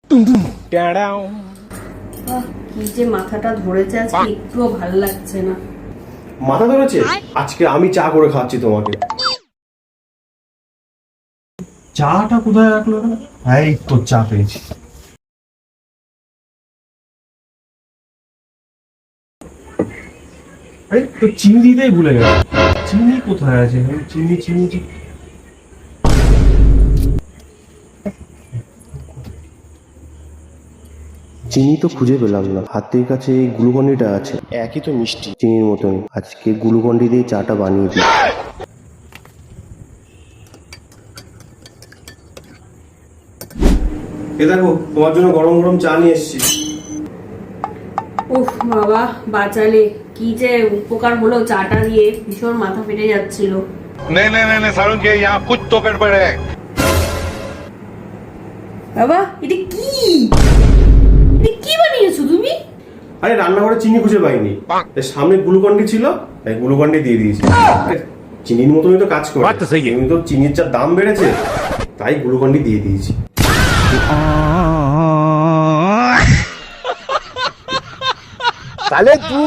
কি যে মাথাটা ধরেছে আজকে, একটুও ভালো লাগছে না। মাথা ধরেছে? আজকে আমি চা করে খাচ্ছি তোমাকে। চাটা কোথায় রাখলো? এই তো চা পেয়েছি। এই তো চিনি দিতেই ভুলে গেল। চিনি কোথায় আছে? চিনি চিনি চিনি। চিনি তো খুঁজে পেলাম না, হাতের কাছে গ্লুকন্ডিটা আছে, একই তো মিষ্টি চিনির মতনই। আজকে গ্লুকন্ডি দিয়ে চাটা বানিয়ে দিই। এ দেখো, তোমার জন্য গরম গরম চা নিয়ে এসেছি। উফ বাবা, বাঁচালে। কি যে উপকার হলো চাটা দিয়ে, ভীষণ মাথা ফেটে যাচ্ছিল। नहीं नहीं नहीं नहीं सारुण के यहाँ कुछ तो गड़बड़ है। বাবা, এটা কি? এটা কি বানিয়েছো তুমি? আরে রান্নাঘরে চিনি খুঁজে পাইনি, তাই সামনে গ্লুকন্ডি ছিল, তাই গ্লুকন্ডি দিয়ে দিয়েছি। আরে, চিনির মতনই তো কাজ করে। এমনি তো চিনির যা দাম বেড়েছে, তাই গ্লুকন্ডি দিয়ে দিয়েছি। साले तू